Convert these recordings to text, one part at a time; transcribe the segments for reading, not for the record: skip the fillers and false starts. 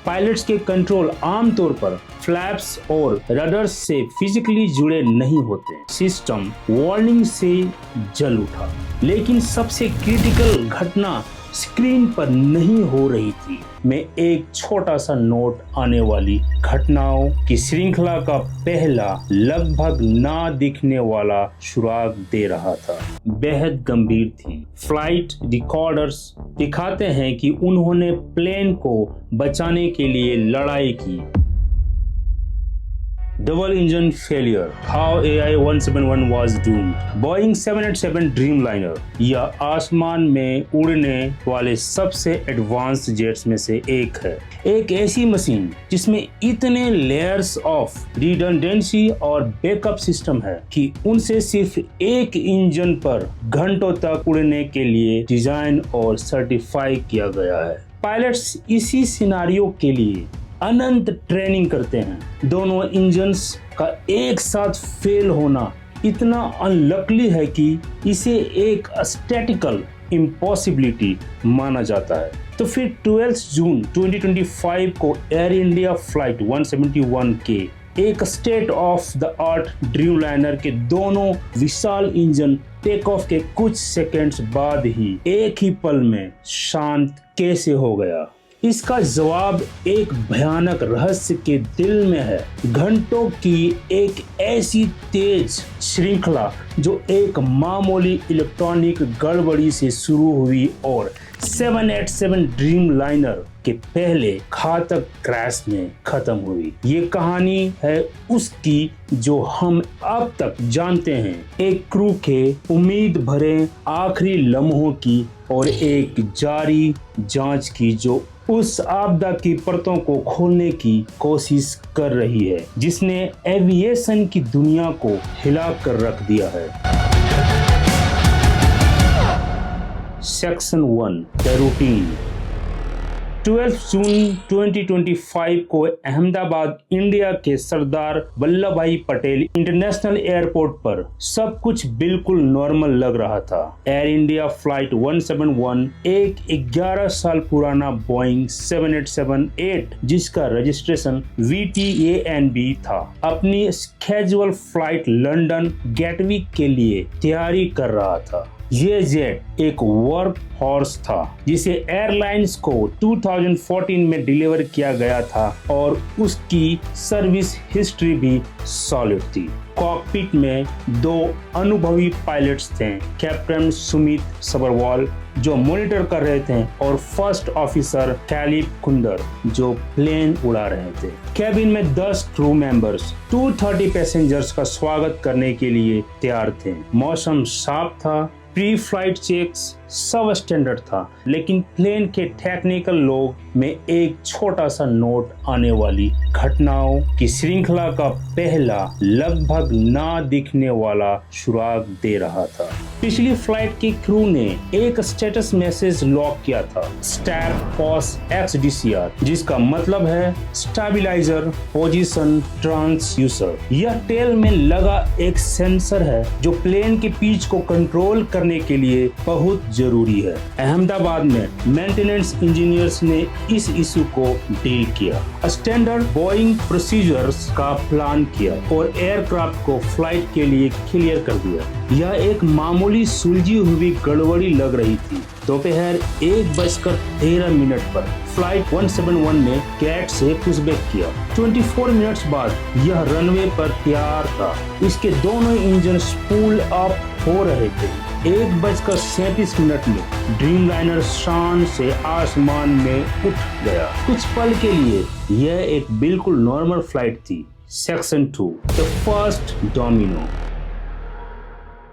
Pilots के control आमतौर पर फ्लैप्स और रडर्स से फिजिकली जुड़े नहीं होते। सिस्टम वार्निंग से जल उठा, लेकिन सबसे क्रिटिकल घटना स्क्रीन पर नहीं हो रही थी। मैं एक छोटा सा नोट आने वाली घटनाओं की श्रृंखला का पहला लगभग ना दिखने वाला सुराग दे रहा था। बेहद गंभीर थी। फ्लाइट रिकॉर्डर्स दिखाते हैं कि उन्होंने प्लेन को बचाने के लिए लड़ाई की। Double engine failure, how AI-171 was doomed. Boeing 787 Dreamliner यह आसमान में उड़ने वाले सबसे एडवांस जेट्स में से एक है। एक ऐसी मशीन जिसमें इतने लेयर्स ऑफ रिडंडेंसी और बैकअप सिस्टम है कि उनसे सिर्फ एक इंजन पर घंटों तक उड़ने के लिए डिजाइन और सर्टिफाई किया गया है। पायलट्स इसी सिनारियो के लिए अनंत ट्रेनिंग करते हैं। दोनों इंजन्स का एक साथ फेल होना इतना अनलकली है कि इसे एक स्टैटिकल इम्पॉसिबिलिटी माना जाता है। तो फिर 12 जून 2025 को एयर इंडिया फ्लाइट 171 के एक state of the art Dreamliner के दोनों विशाल इंजन टेक ऑफ के कुछ सेकेंड्स बाद ही एक ही पल में शांत कैसे हो गया? इसका जवाब एक भयानक रहस्य के दिल में है। घंटों की एक ऐसी तेज श्रृंखला जो एक मामूली इलेक्ट्रॉनिक गड़बड़ी से शुरू हुई और 787 ड्रीमलाइनर के पहले घातक क्रैश में खत्म हुई। ये कहानी है उसकी जो हम अब तक जानते हैं, एक क्रू के उम्मीद भरे आखिरी लम्हों की और एक जारी जांच की जो उस आपदा की परतों को खोलने की कोशिश कर रही है जिसने एविएशन की दुनिया को हिला कर रख दिया है। Section 1 the routine. 12 जून 2025 को अहमदाबाद इंडिया के सरदार वल्लभ भाई पटेल इंटरनेशनल एयरपोर्ट पर सब कुछ बिल्कुल नॉर्मल लग रहा था। एयर इंडिया फ्लाइट 171 एक 11 साल पुराना बोइंग 787-8 जिसका रजिस्ट्रेशन VTANB था, अपनी स्केजुअल फ्लाइट लंदन गेटविक के लिए तैयारी कर रहा था। ये जेट एक वर्क हॉर्स था जिसे एयरलाइंस को 2014 में डिलीवर किया गया था और उसकी सर्विस हिस्ट्री भी सॉलिड थी। कॉकपिट में दो अनुभवी पायलट्स थे, कैप्टन सुमित सबरवाल जो मॉनिटर कर रहे थे और फर्स्ट ऑफिसर कैलिब कुंदर जो प्लेन उड़ा रहे थे। कैबिन में 10 क्रू मेंबर्स 230 पैसेंजर्स का स्वागत करने के लिए तैयार थे। मौसम साफ था, प्री फ्लाइट चेक्स सब स्टैंडर्ड था, लेकिन प्लेन के टेक्निकल लॉग में एक छोटा सा नोट आने वाली घटनाओं की श्रृंखला का पहला लगभग ना दिखने वाला सुराग दे रहा था। पिछली फ्लाइट के क्रू ने एक स्टेटस मैसेज लॉक किया था, स्टैर पॉस XDCR, जिसका मतलब है स्टेबलाइजर पोजीशन ट्रांसड्यूसर। यह टेल में लगा एक सेंसर है जो प्लेन के पिच को कंट्रोल करने के लिए बहुत जरूरी है। अहमदाबाद में मेंटेनेंस इंजीनियर्स ने इस इशू को डील किया, स्टैंडर्ड बोइंग प्रोसीजर्स का प्लान किया और एयरक्राफ्ट को फ्लाइट के लिए क्लियर कर दिया। यह एक मामूली सुलझी हुई गड़बड़ी लग रही थी। दोपहर 1:13 पर फ्लाइट 171 ने कैट से पुशबैक किया। 24 मिनट्स बाद यह रनवे पर तैयार था। इसके दोनों इंजन स्पूल अप हो रहे थे। 1:37 में ड्रीमलाइनर शान से आसमान में उठ गया। कुछ पल के लिए यह एक बिल्कुल नॉर्मल फ्लाइट थी। Section 2 the first domino.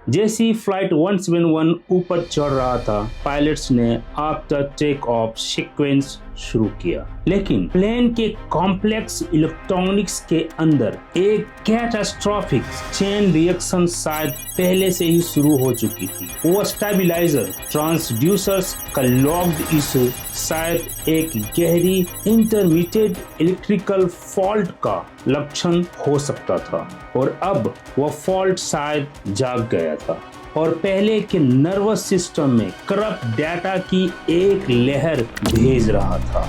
जैसी फ्लाइट 171 ऊपर चढ़ रहा था, पायलट्स ने आफ्टर टेक ऑफ सीक्वेंस शुरू किया, लेकिन प्लेन के कॉम्प्लेक्स इलेक्ट्रॉनिक्स के अंदर एक कैटास्ट्रॉफिक चेन रिएक्शन शायद पहले से ही शुरू हो चुकी थी। वो स्टेबलाइजर ट्रांसड्यूसर्स का लॉक्ड इशू शायद एक गहरी इंटरमीडिएट इलेक्ट्रिकल फॉल्ट का लक्षण हो सकता था और अब वह फॉल्ट शायद जाग गया था और पहले के नर्वस सिस्टम में करप्ट डाटा की एक लहर भेज रहा था।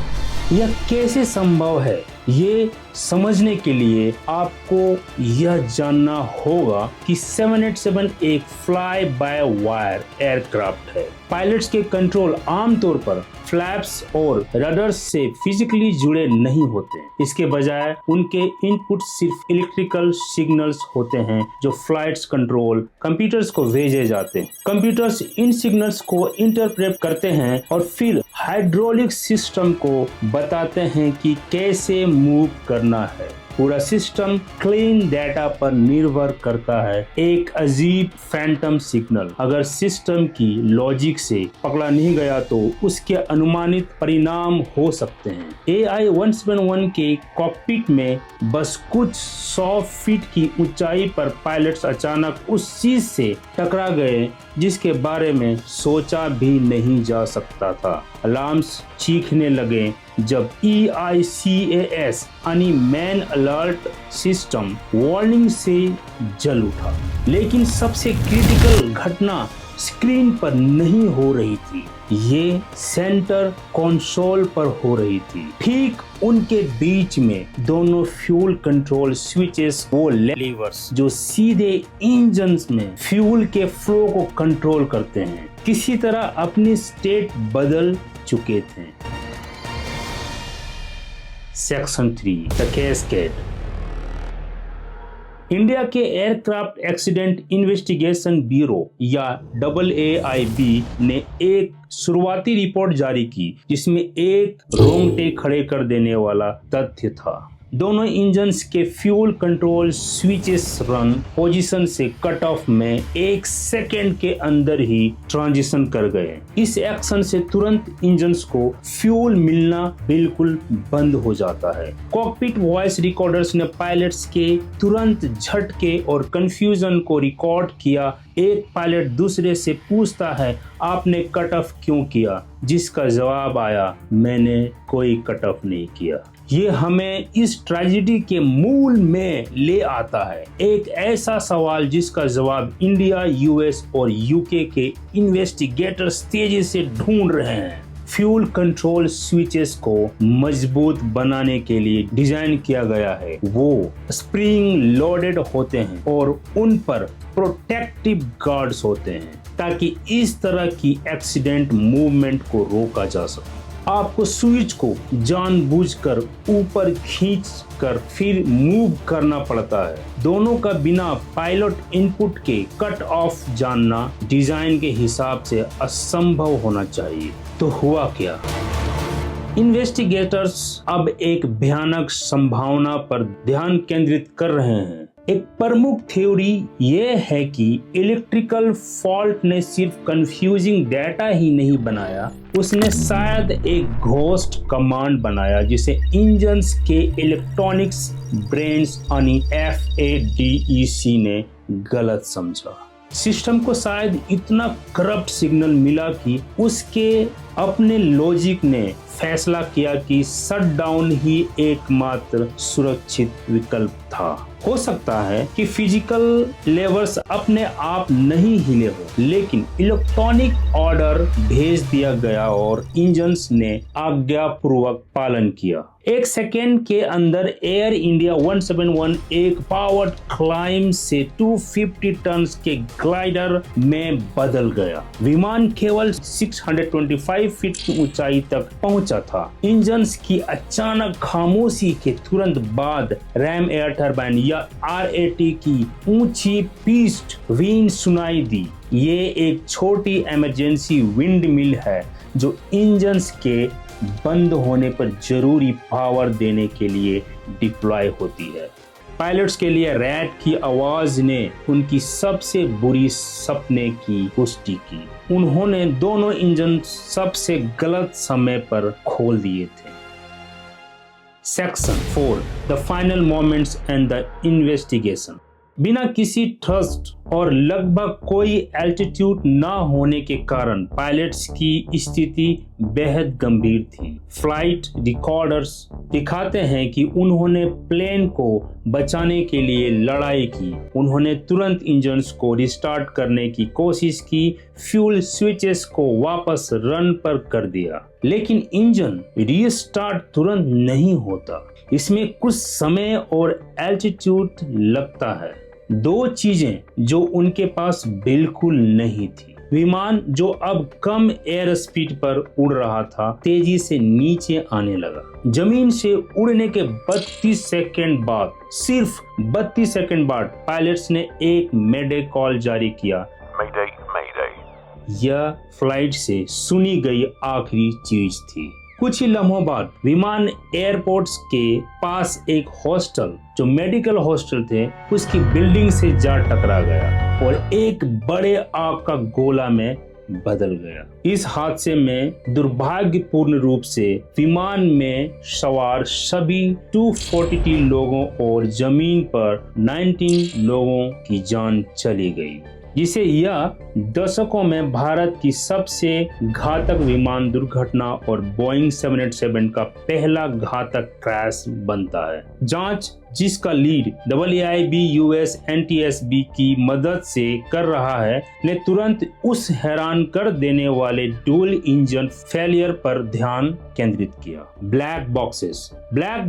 यह कैसे संभव है, ये समझने के लिए आपको यह जानना होगा कि 787 एक फ्लाई बाय वायर एयरक्राफ्ट है। पायलट्स के कंट्रोल आमतौर पर फ्लैप्स और रडर्स से फिजिकली जुड़े नहीं होते। इसके बजाय उनके इनपुट सिर्फ इलेक्ट्रिकल सिग्नल्स होते हैं जो फ्लाइट्स कंट्रोल कंप्यूटर्स को भेजे जाते हैं। कंप्यूटर्स इन सिग्नल्स को इंटरप्रेट करते हैं और फिर हाइड्रोलिक सिस्टम को बताते हैं कि कैसे मूव करना है। पूरा सिस्टम क्लीन डेटा पर निर्भर करता है, एक अजीब फैंटम सिग्नल। अगर सिस्टम की लॉजिक से पकड़ा नहीं गया तो उसके अनुमानित परिणाम हो सकते हैं। AI-171 के कॉकपिट में बस कुछ 100 फीट की ऊंचाई पर पायलट्स अचानक उस चीज से टकरा गए जिसके बारे में सोचा भी नहीं जा सकता था। अलार्म्स चीखने लगे जब EICAS यानी मैन अलर्ट सिस्टम वार्निंग से जल उठा। लेकिन सबसे क्रिटिकल घटना स्क्रीन पर नहीं हो रही थी, ये सेंटर कंसोल पर हो रही थी। ठीक उनके बीच में दोनों फ्यूल कंट्रोल स्विचेस, वो लीवर्स जो सीधे इंजन में फ्यूल के फ्लो को कंट्रोल करते हैं, किसी तरह अपनी स्टेट बदल चुके थे। Section 3 the cascade. इंडिया के एयरक्राफ्ट एक्सीडेंट इन्वेस्टिगेशन ब्यूरो या AAIB ने एक शुरुआती रिपोर्ट जारी की जिसमें एक रोंगटे खड़े कर देने वाला तथ्य था। दोनों इंजन्स के fuel control switches run position से कट ऑफ में 1 सेकेंड के अंदर ही ट्रांजिशन कर गए। इस एक्शन से तुरंत इंजन्स को फ्यूल मिलना बिल्कुल बंद हो जाता है। कॉकपिट वॉइस रिकॉर्डर्स ने पायलट्स के तुरंत झटके और कंफ्यूजन को रिकॉर्ड किया। एक पायलट दूसरे से पूछता है, आपने कट ऑफ क्यों किया? जिसका जवाब आया, मैंने कोई कट ऑफ नहीं किया। ये हमें इस ट्रेजेडी के मूल में ले आता है, एक ऐसा सवाल जिसका जवाब इंडिया, US और UK के इन्वेस्टिगेटर्स तेजी से ढूंढ रहे हैं। फ्यूल कंट्रोल स्विचेस को मजबूत बनाने के लिए डिजाइन किया गया है। वो स्प्रिंग लोडेड होते हैं और उन पर प्रोटेक्टिव गार्ड्स होते हैं ताकि इस तरह की एक्सीडेंट मूवमेंट को रोका जा सके। आपको स्विच को जानबूझकर ऊपर खींचकर फिर मूव करना पड़ता है। दोनों का बिना पायलट इनपुट के कट ऑफ जानना डिजाइन के हिसाब से असंभव होना चाहिए। तो हुआ क्या? इन्वेस्टिगेटर्स अब एक भयानक संभावना पर ध्यान केंद्रित कर रहे हैं। एक प्रमुख थ्योरी ये है कि इलेक्ट्रिकल फॉल्ट ने सिर्फ कंफ्यूजिंग डेटा ही नहीं बनाया, उसने शायद एक घोस्ट कमांड बनाया जिसे इंजन्स के इलेक्ट्रॉनिक्स ब्रेन्स यानी FADEC ने गलत समझा। सिस्टम को शायद इतना करप्ट सिग्नल मिला कि उसके अपने लॉजिक ने फैसला किया कि शटडाउन ही एकमात्र सुरक्षित विकल्प था। हो सकता है कि फिजिकल लेवर्स अपने आप नहीं हिले हो, लेकिन इलेक्ट्रॉनिक ऑर्डर भेज दिया गया और इंजन्स ने आज्ञापूर्वक पालन किया। 1 सेकेंड के अंदर एयर इंडिया 171 एक पावर्ड क्लाइंब से 250 टन के ग्लाइडर में बदल गया। विमान केवल 625 फीट की ऊंचाई तक पहुंचा था। इंजन्स की अचानक खामोशी के तुरंत बाद रैम एयर टरबाइन या RAT की ऊंची पिच्ड व्हीन सुनाई दी। ये एक छोटी इमरजेंसी विंड मिल है जो इंजन्स के बंद होने पर जरूरी पावर देने के लिए डिप्लॉय होती है। पायलट्स के लिए रैट की आवाज ने उनकी सबसे बुरी सपने की पुष्टि की। उन्होंने दोनों इंजन सबसे गलत समय पर खोल दिए थे। Section 4 the final moments and the investigation. बिना किसी ट्रस्ट और लगभग कोई एल्टीट्यूड ना होने के कारण पायलट्स की स्थिति बेहद गंभीर थी। फ्लाइट रिकॉर्डर्स दिखाते हैं कि उन्होंने प्लेन को बचाने के लिए लड़ाई की। उन्होंने तुरंत इंजन्स को रिस्टार्ट करने की कोशिश की, फ्यूल स्विचेस को वापस रन पर कर दिया, लेकिन इंजन रीस्टार्ट तुरंत नहीं होता। इसमें कुछ समय और एल्टीट्यूड लगता है। दो चीजें जो उनके पास बिल्कुल नहीं थी। विमान जो अब कम एयर स्पीड पर उड़ रहा था तेजी से नीचे आने लगा। जमीन से उड़ने के 32 सेकंड बाद, सिर्फ 32 सेकंड बाद पायलट्स ने एक मेडे कॉल जारी किया। Mayday, mayday। यह फ्लाइट से सुनी गई आखिरी चीज थी। कुछ ही लम्हों बाद विमान एयरपोर्ट्स के पास एक हॉस्टल, जो मेडिकल हॉस्टल थे, उसकी बिल्डिंग से जा टकरा गया और एक बड़े आग का गोला में बदल गया। इस हादसे में दुर्भाग्यपूर्ण रूप से विमान में सवार सभी 242 लोगों और जमीन पर 19 लोगों की जान चली गई, जिसे यह दशकों में भारत की सबसे घातक विमान दुर्घटना और बोइंग 787 का पहला घातक क्रैश बनता है। जांच, जिसका लीड AAIB US NTSB की मदद से कर रहा है, ने तुरंत उस हैरान कर देने वाले ड्यूल इंजन फेलियर पर ध्यान केंद्रित किया। ब्लैक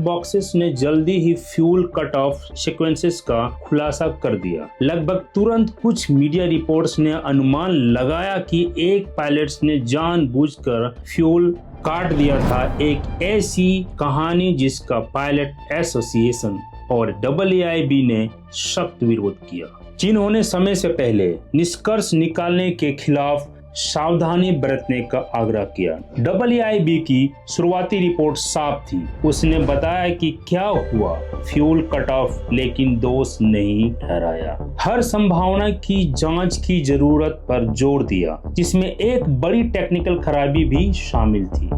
बॉक्सेस ने जल्दी ही फ्यूल कट ऑफ सीक्वेंसेस का खुलासा कर दिया। लगभग तुरंत कुछ मीडिया रिपोर्ट्स ने अनुमान लगाया कि एक पायलट्स ने जानबूझकर फ्यूल काट दिया था। एक ऐसी कहानी जिसका पायलट एसोसिएशन और AAIB ने सख्त विरोध किया, जिन्होंने समय से पहले निष्कर्ष निकालने के खिलाफ सावधानी बरतने का आग्रह किया। AAIB की शुरुआती रिपोर्ट साफ थी। उसने बताया कि क्या हुआ, फ्यूल कट ऑफ, लेकिन दोष नहीं ठहराया। हर संभावना की जांच की जरूरत पर जोर दिया, जिसमें एक बड़ी टेक्निकल खराबी भी शामिल थी।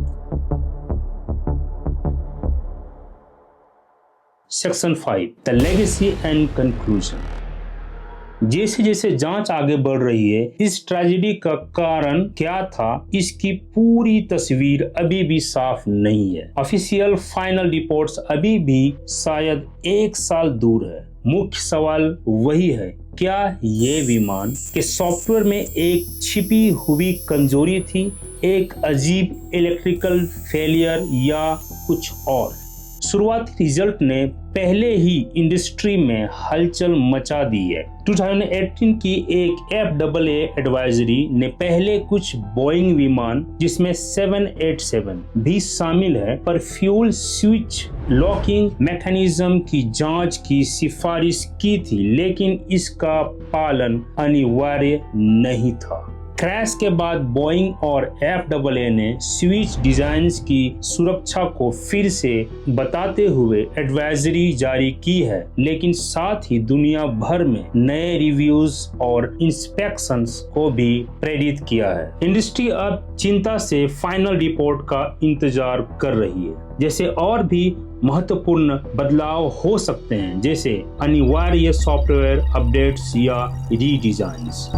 Section 5, the legacy and conclusion. जैसे जैसे जांच आगे बढ़ रही है, इस ट्रेजेडी का कारण क्या था, इसकी पूरी तस्वीर अभी भी साफ नहीं है। ऑफिशियल फाइनल रिपोर्ट्स अभी भी शायद 1 साल दूर है। मुख्य सवाल वही है, क्या ये विमान के सॉफ्टवेयर में एक छिपी हुई कमजोरी थी, एक अजीब इलेक्ट्रिकल फेलियर, या कुछ और? शुरुआती रिजल्ट ने पहले ही इंडस्ट्री में हलचल मचा दी है। 2018 की एक FAA एडवाइजरी ने पहले कुछ बोइंग विमान, जिसमें 787 भी शामिल है, पर फ्यूल स्विच लॉकिंग मैकेनिज्म की जांच की सिफारिश की थी, लेकिन इसका पालन अनिवार्य नहीं था। क्रैश के बाद बोइंग और FAA ने स्विच डिजाइन्स की सुरक्षा को फिर से बताते हुए एडवाइजरी जारी की है, लेकिन साथ ही दुनिया भर में नए रिव्यूज और इंस्पेक्शंस को भी प्रेरित किया है। इंडस्ट्री अब चिंता से फाइनल रिपोर्ट का इंतजार कर रही है, जैसे और भी महत्वपूर्ण बदलाव हो सकते हैं, जैसे अनिवार्य सॉफ्टवेयर अपडेट्स या रीडिजाइन्स।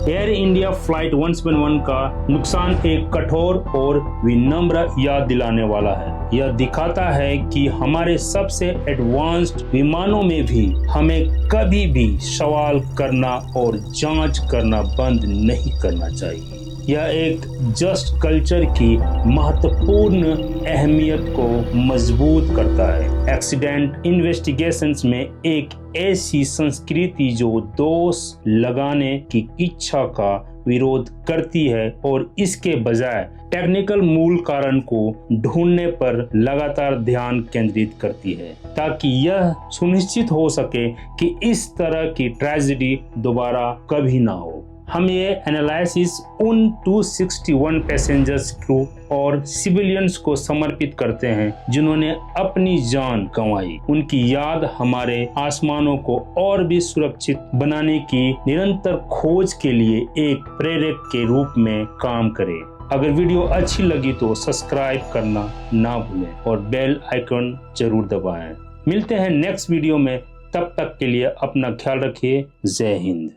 एयर इंडिया फ्लाइट 171 का नुकसान एक कठोर और विनम्र याद दिलाने वाला है। यह दिखाता है कि हमारे सबसे एडवांस्ड विमानों में भी हमें कभी भी सवाल करना और जांच करना बंद नहीं करना चाहिए। यह एक जस्ट कल्चर की महत्वपूर्ण अहमियत को मजबूत करता है। एक्सीडेंट इन्वेस्टिगेशंस में एक ऐसी संस्कृति जो दोष लगाने की इच्छा का विरोध करती है और इसके बजाय टेक्निकल मूल कारण को ढूंढने पर लगातार ध्यान केंद्रित करती है, ताकि यह सुनिश्चित हो सके कि इस तरह की ट्रेजेडी दोबारा कभी ना हो। हम ये एनालिसिस उन 261 पैसेंजर्स क्रू और सिविलियंस को समर्पित करते हैं जिन्होंने अपनी जान गंवाई। उनकी याद हमारे आसमानों को और भी सुरक्षित बनाने की निरंतर खोज के लिए एक प्रेरक के रूप में काम करे। अगर वीडियो अच्छी लगी तो सब्सक्राइब करना ना भूलें और बेल आइकन जरूर दबाएं। मिलते हैं नेक्स्ट वीडियो में, तब तक के लिए अपना ख्याल रखिए। जय हिंद।